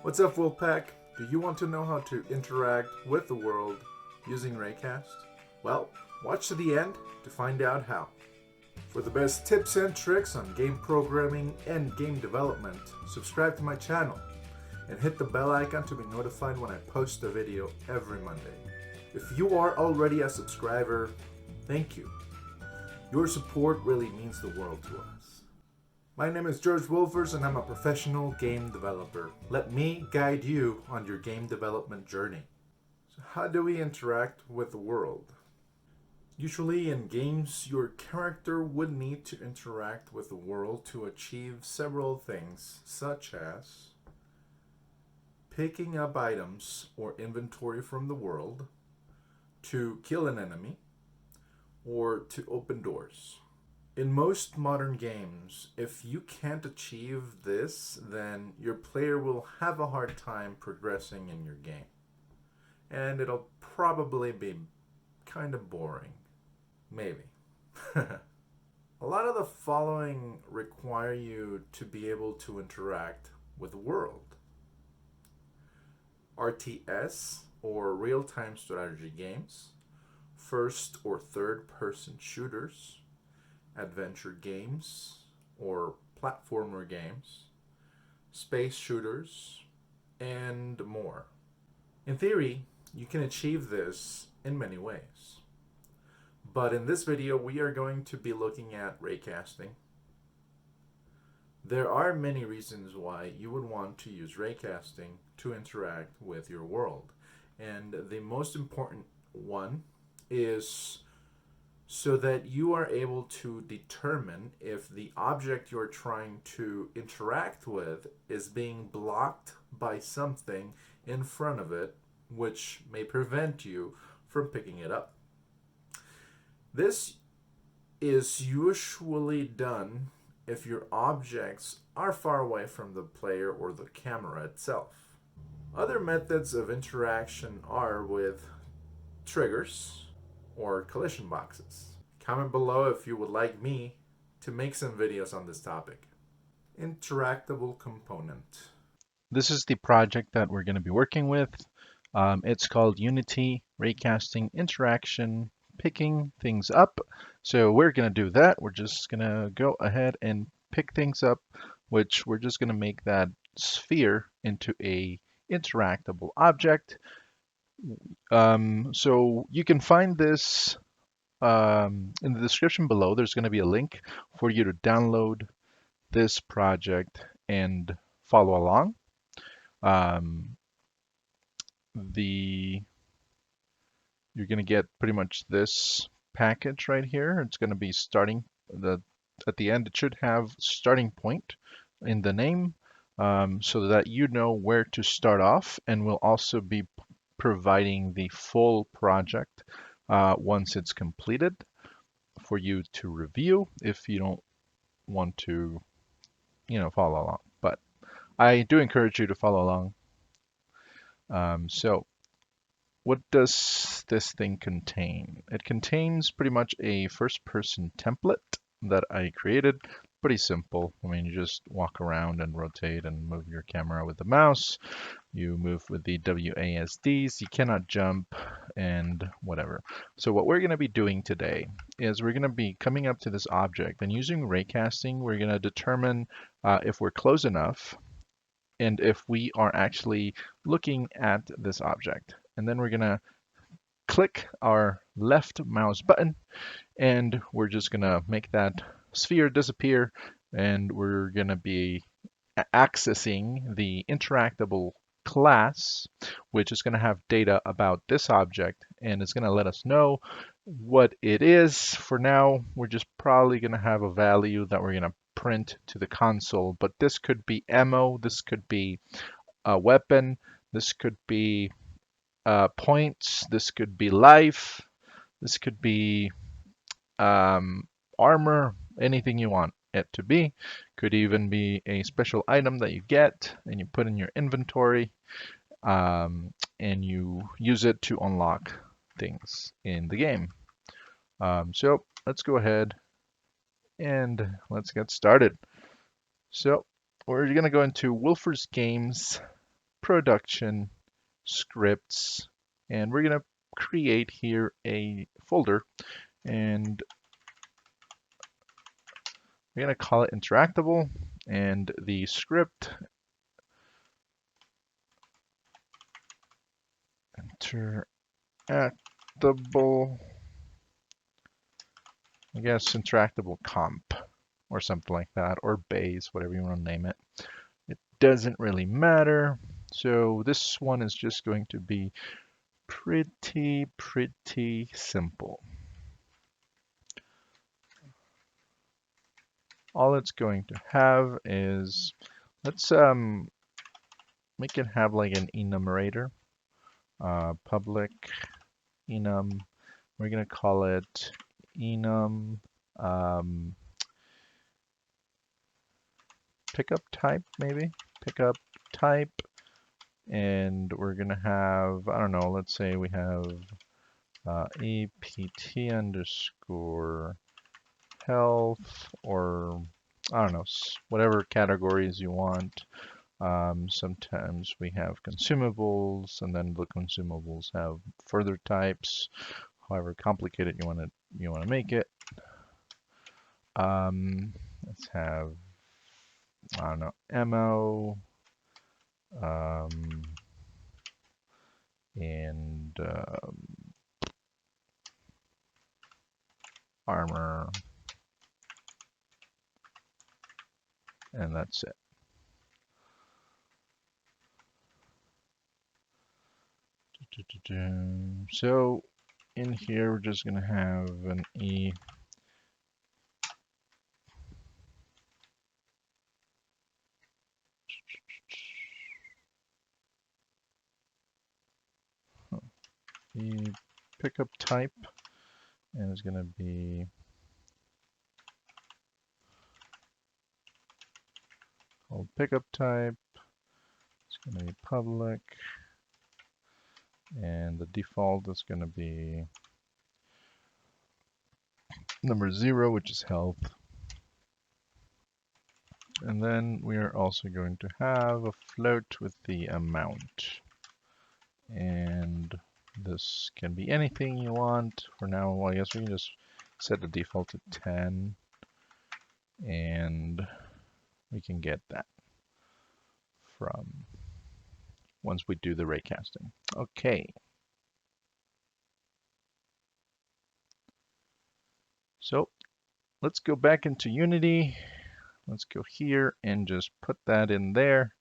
What's up, Wolfpack? Do you want to know how to interact with the world using Raycast? Well, watch to the end to find out how. For the best tips and tricks on game programming and game development, subscribe to my channel and hit the bell icon to be notified when I post a video every Monday. If you are already a subscriber, thank you. Your support really means the world to us. My name is George Wulfers and I'm a professional game developer. Let me guide you on your game development journey. So how do we interact with the world? Usually in games, your character would need to interact with the world to achieve several things, such as picking up items or inventory from the world, to kill an enemy, or to open doors. In most modern games, if you can't achieve this, then your player will have a hard time progressing in your game. And it'll probably be kind of boring. Maybe. A lot of the following require you to be able to interact with the world. RTS, or real-time strategy games, first or third-person shooters, adventure games or platformer games, space shooters, and more. In theory, you can achieve this in many ways. But in this video, we are going to be looking at raycasting. There are many reasons why you would want to use raycasting to interact with your world. And the most important one is so that you are able to determine if the object you're trying to interact with is being blocked by something in front of it, which may prevent you from picking it up. This is usually done if your objects are far away from the player or the camera itself. Other methods of interaction are with triggers or collision boxes. Comment below if you would like me to make some videos on this topic. Interactable component. This is the project that we're going to be working with. It's called Unity Raycasting Interaction, picking things up. So we're going to do that. We're just going to go ahead and pick things up, which we're just going to make that sphere into a interactable object. So you can find this in the description below. There's going to be a link for you to download this project and follow along. You're going to get pretty much this package right here. It's going to be at the end. It should have starting point in the name, so that you know where to start off, and we'll also be providing the full project once it's completed for you to review if you don't want to, follow along. But I do encourage you to follow along. So what does this thing contain? It contains pretty much a first-person template that I created. Pretty simple. I mean, you just walk around and rotate and move your camera with the mouse. You move with the WASDs. You cannot jump and whatever. So what we're going to be doing today is we're going to be coming up to this object, and using raycasting, we're going to determine if we're close enough and if we are actually looking at this object. And then we're going to click our left mouse button, and we're just going to make that sphere disappear, and we're going to be accessing the interactable class, which is going to have data about this object, and it's going to let us know what it is. For now, we're just probably going to have a value that we're going to print to the console, but this could be ammo, this could be a weapon, this could be points, this could be life, this could be armor, anything you want it to be. Could even be a special item that you get and you put in your inventory, and you use it to unlock things in the game. So let's go ahead and let's get started. So we're going to go into Wulfers Games production scripts, and we're going to create here a folder, and we're going to call it interactable, and the script interactable, I guess interactable comp or something like that, or base, whatever you want to name it. It doesn't really matter. So this one is just going to be pretty simple. All it's going to have is, let's make it have like an enumerator, public enum. We're gonna call it enum pickup type, maybe pickup type, and we're gonna have, I don't know, let's say we have apt underscore health, or I don't know, whatever categories you want. Sometimes we have consumables, and then the consumables have further types, however complicated you want to make it. Let's have, I don't know, ammo, and armor, and that's it. So in here, we're just going to have an E pickup type, and it's going to be called pickup type. It's going to be public, and the default is going to be number 0, which is health. And then we are also going to have a float with the amount. And this can be anything you want. For now, well, I guess we can just set the default to 10. And we can get that from once we do the raycasting. Okay. So let's go back into Unity. Let's go here and just put that in there.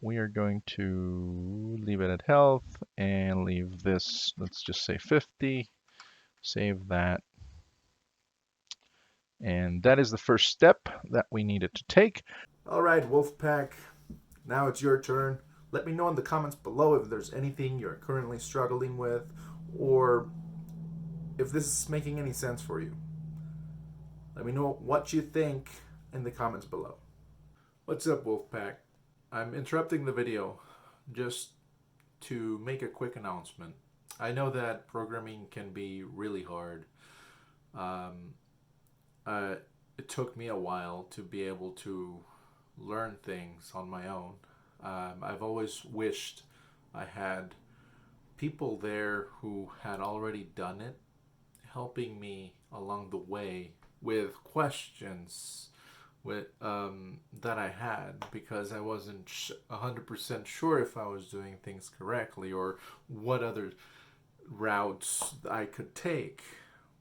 We are going to leave it at health and leave this, let's just say 50. Save that. And that is the first step that we needed to take. All right, Wolfpack, now it's your turn. Let me know in the comments below if there's anything you're currently struggling with, or if this is making any sense for you. Let me know what you think in the comments below. What's up, Wolfpack? I'm interrupting the video just to make a quick announcement. I know that programming can be really hard. Um, it took me a while to be able to learn things on my own. I've always wished I had people there who had already done it, helping me along the way with questions that I had, because I wasn't 100% sure if I was doing things correctly or what other routes I could take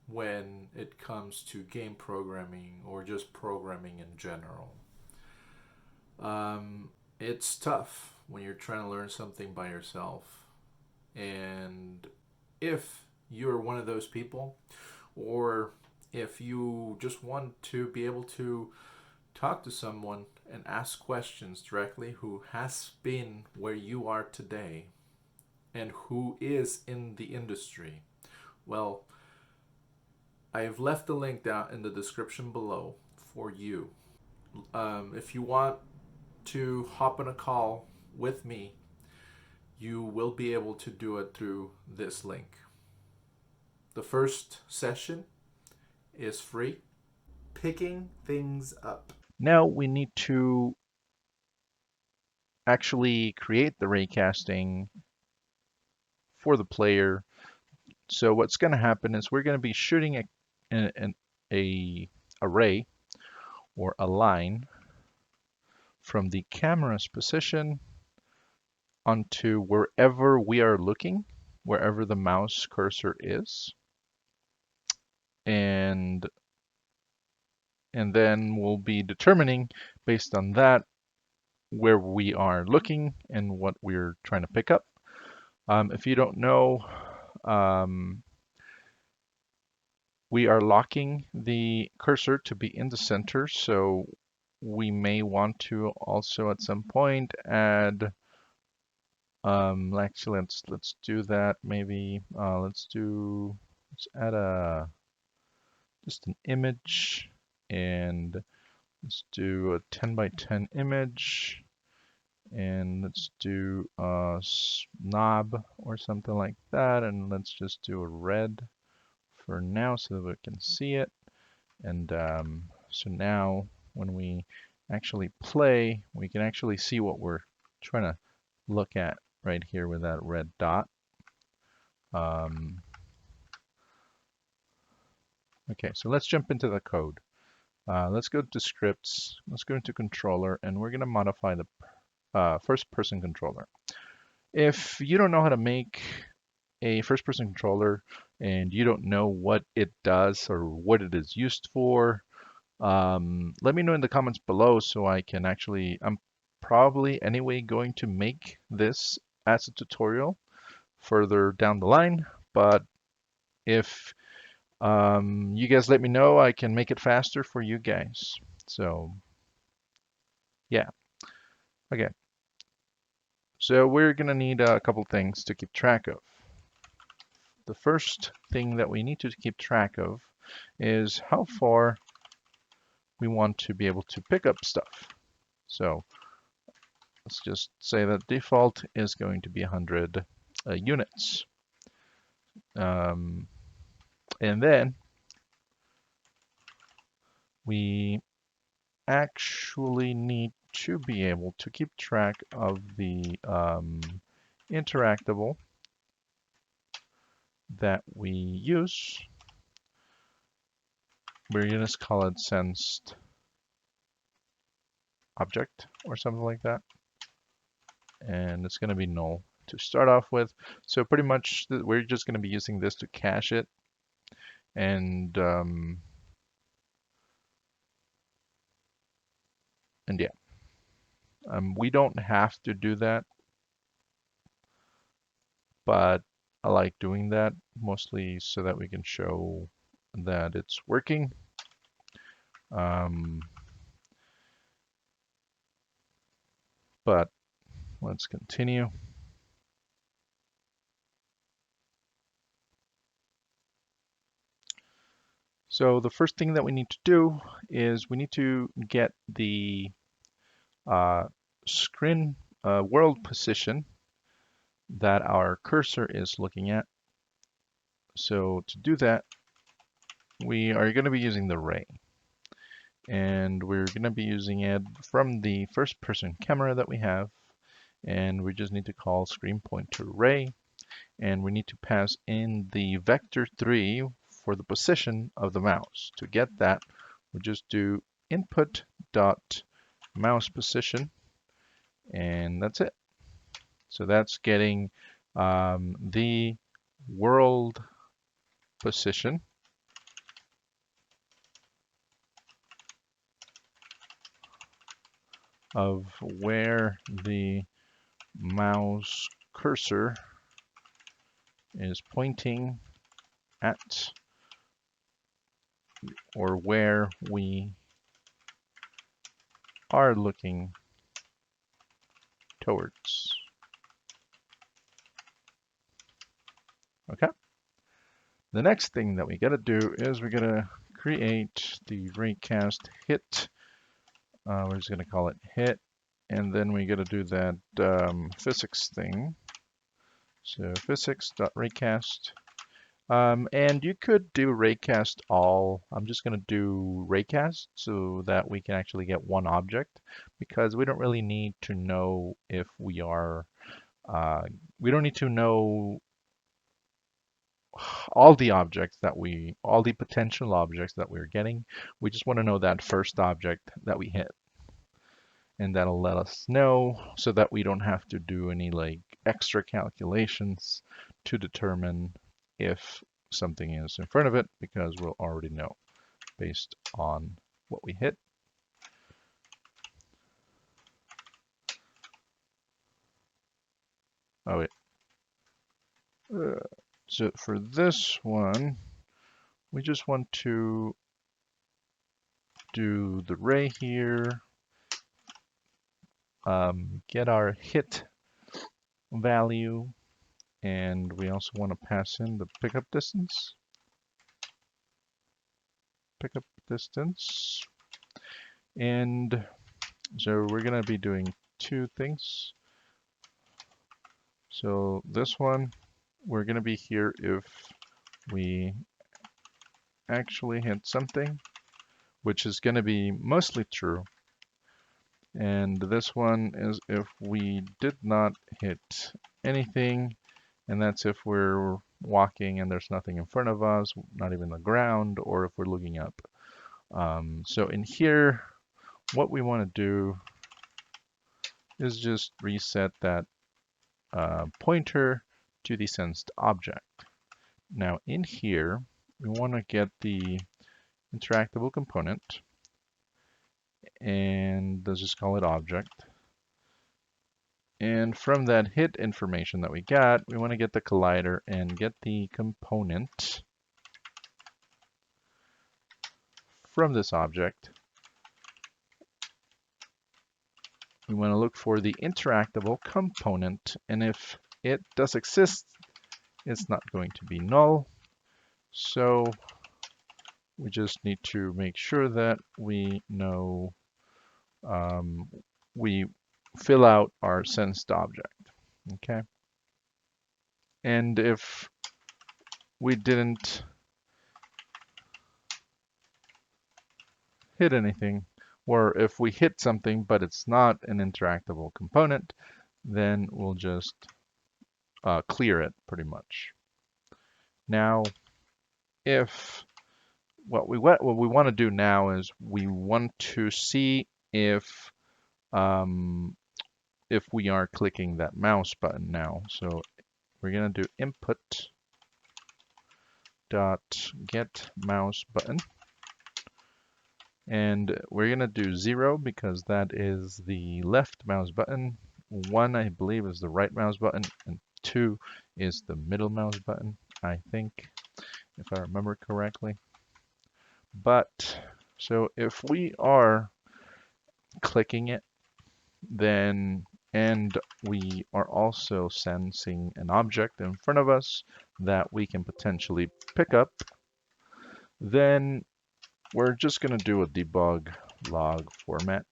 when it comes to game programming or just programming in general. It's tough when you're trying to learn something by yourself. And if you're one of those people, or if you just want to be able to talk to someone and ask questions directly who has been where you are today and who is in the industry, well, I've left a link down in the description below for you. If you want to hop on a call with me, you will be able to do it through this link. The first session is free. Picking things up. Now we need to actually create the raycasting for the player. So what's going to happen is we're going to be shooting a ray or a line from the camera's position onto wherever we are looking, wherever the mouse cursor is. And then we'll be determining based on that where we are looking and what we're trying to pick up. If you don't know, we are locking the cursor to be in the center, so we may want to also at some point add, actually let's do that maybe. Let's add just an image, and let's do a 10 by 10 image, and let's do a knob or something like that, and let's just do a red for now so that we can see it. And so now when we actually play, we can actually see what we're trying to look at right here with that red dot. Okay, so let's jump into the code. Let's go to scripts, let's go into controller, and we're going to modify the first person controller. If you don't know how to make a first person controller and you don't know what it does or what it is used for, let me know in the comments below so I can actually, I'm probably anyway going to make this as a tutorial further down the line, but if you guys let me know, I can make it faster for you guys. So yeah, okay. So we're gonna need a couple things to keep track of. The first thing that we need to keep track of is how far we want to be able to pick up stuff. So let's just say that default is going to be 100 units. And then we actually need to be able to keep track of the interactable that we use. We're going to just call it sensed object or something like that. And it's going to be null to start off with. So pretty much we're just going to be using this to cache it. And yeah, we don't have to do that, but I like doing that mostly so that we can show that it's working. But let's continue. So the first thing that we need to do is we need to get the screen world position that our cursor is looking at. So to do that, we are going to be using the ray. And we're going to be using it from the first person camera that we have. And we just need to call screen pointer ray. And we need to pass in the vector 3 for the position of the mouse. To get that, we just do input dot mouse position, and that's it. So that's getting the world position of where the mouse cursor is pointing at, or where we are looking towards. Okay. The next thing that we got to do is we're going to create the raycast hit. We're just going to call it hit, and then we got to do that physics thing. So physics.raycast, And you could do raycast all. I'm just going to do raycast so that we can actually get one object because we don't really need to know if we are, uh, we don't need to know all the objects that all the potential objects that we're getting. We just want to know that first object that we hit. And that'll let us know so that we don't have to do any like extra calculations to determine if something is in front of it because we'll already know based on what we hit. Oh wait. So for this one, we just want to do the ray here, get our hit value, and we also want to pass in the pickup distance. Pickup distance. And so we're going to be doing two things. So this one, we're going to be here if we actually hit something, which is going to be mostly true. And this one is if we did not hit anything, and that's if we're walking and there's nothing in front of us, not even the ground, or if we're looking up. So in here, what we want to do is just reset that pointer to the sensed object. Now in here, we want to get the interactable component, and let's just call it object. And from that hit information that we got, we want to get the collider and get the component from this object. We want to look for the interactable component, and if it does exist, it's not going to be null. So we just need to make sure that we know we fill out our sensed object. Okay. And if we didn't hit anything, or if we hit something but it's not an interactable component, then we'll just clear it pretty much. Now, if what we want to do now is we want to see if we are clicking that mouse button now. So we're going to do input dot get mouse button, and we're going to do 0 because that is the left mouse button. 1, I believe, is the right mouse button, and 2 is the middle mouse button, I think, if I remember correctly. But so if we are clicking it, then and we are also sensing an object in front of us that we can potentially pick up, then we're just going to do a debug log format.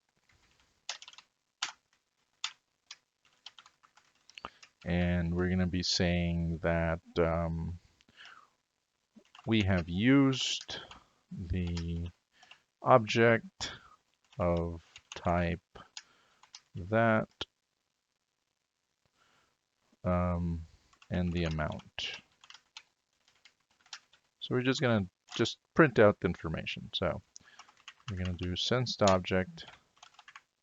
And we're going to be saying that we have used the object of type that and the amount. So we're just going to print out the information. So we're going to do sensed object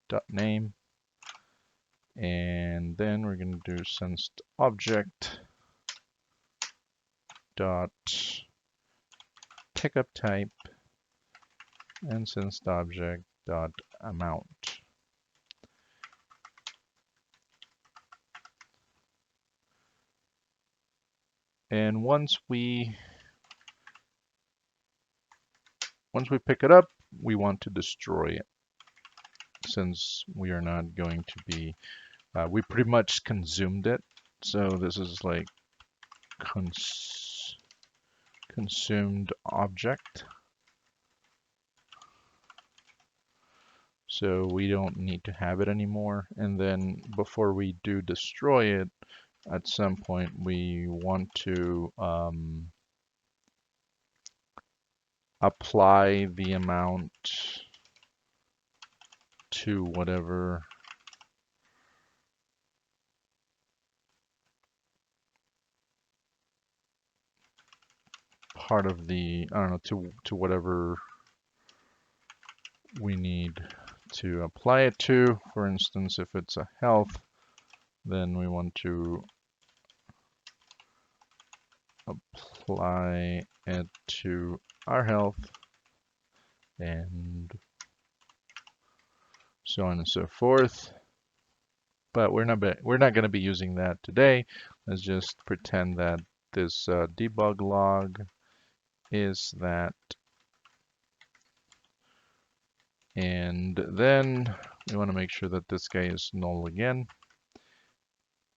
dot name, and then we're going to do sensed object dot pickup type and sensed object dot amount. And once we pick it up, we want to destroy it, since we are not going to be, we pretty much consumed it. So this is like consumed object. So we don't need to have it anymore. And then before we do destroy it, at some point we want to apply the amount to whatever part of the, I don't know, to whatever we need to apply it to. For instance, if it's a health, then we want to apply it to our health, and so on and so forth. But we're not going to be using that today. Let's just pretend that this debug log is that, and then we want to make sure that this guy is null again,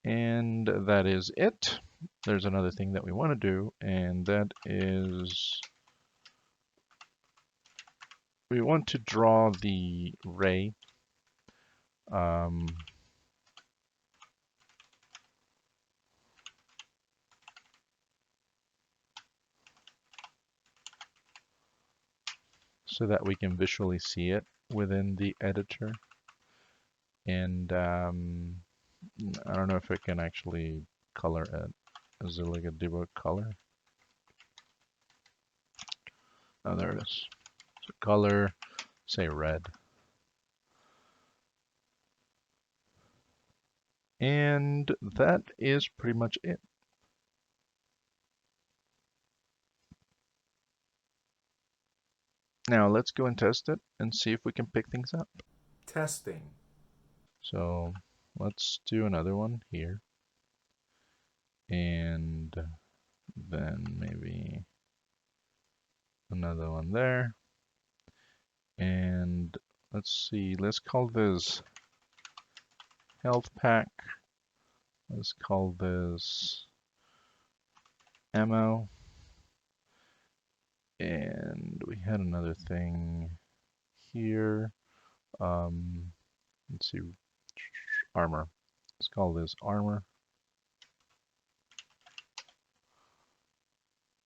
and that is it. There's another thing that we want to do, and that is we want to draw the ray so that we can visually see it within the editor. And I don't know if I can actually color it. Is there like a debug color? Oh, there it is. So color, say red. And that is pretty much it. Now let's go and test it and see if we can pick things up. Testing. So let's do another one here. And then maybe another one there. And let's see, let's call this health pack. Let's call this ammo. And we had another thing here. Let's see, armor. Let's call this armor.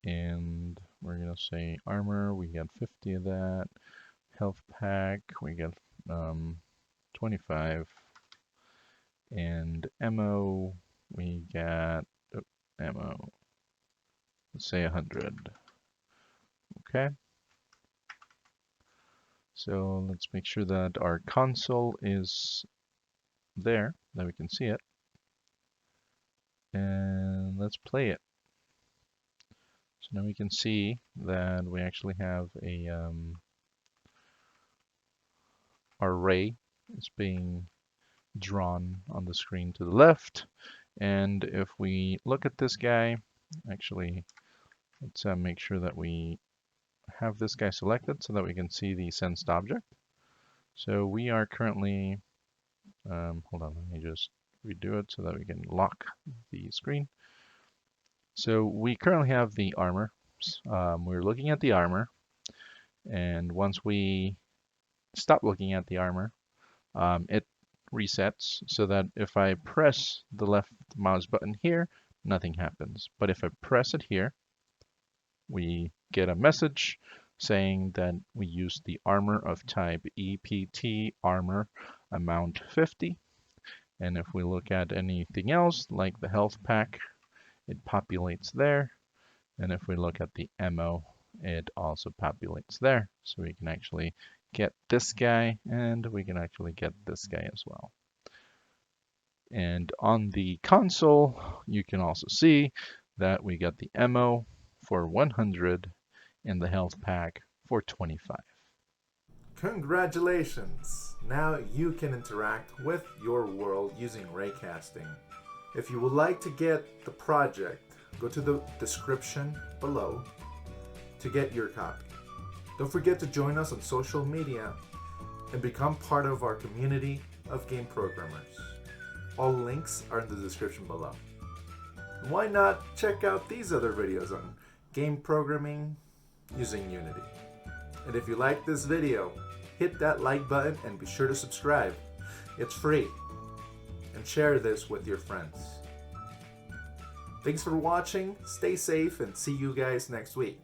And we're gonna say armor, we got 50 of that. Health pack, we got 25. And ammo, we got ammo. Let's say 100. Okay. So let's make sure that our console is there, that we can see it. And let's play it. So now we can see that we actually have a our ray is being drawn on the screen to the left. And if we look at this guy, actually, let's make sure that we have this guy selected so that we can see the sensed object. So we are currently, hold on, let me just redo it so that we can lock the screen. So we currently have the armor. We're looking at the armor, and once we stop looking at the armor, it resets so that if I press the left mouse button here, nothing happens. But if I press it here, we get a message saying that we use the armor of type EPT armor amount 50. And if we look at anything else, like the health pack, it populates there. And if we look at the ammo, it also populates there. So we can actually get this guy, and we can actually get this guy as well. And on the console, you can also see that we got the ammo for 100 and the health pack for 25. Congratulations! Now you can interact with your world using raycasting. If you would like to get the project, go to the description below to get your copy. Don't forget to join us on social media and become part of our community of game programmers. All links are in the description below. And why not check out these other videos on game programming using Unity? And if you like this video, hit that like button and be sure to subscribe. It's free. And share this with your friends. Thanks for watching, stay safe, and see you guys next week.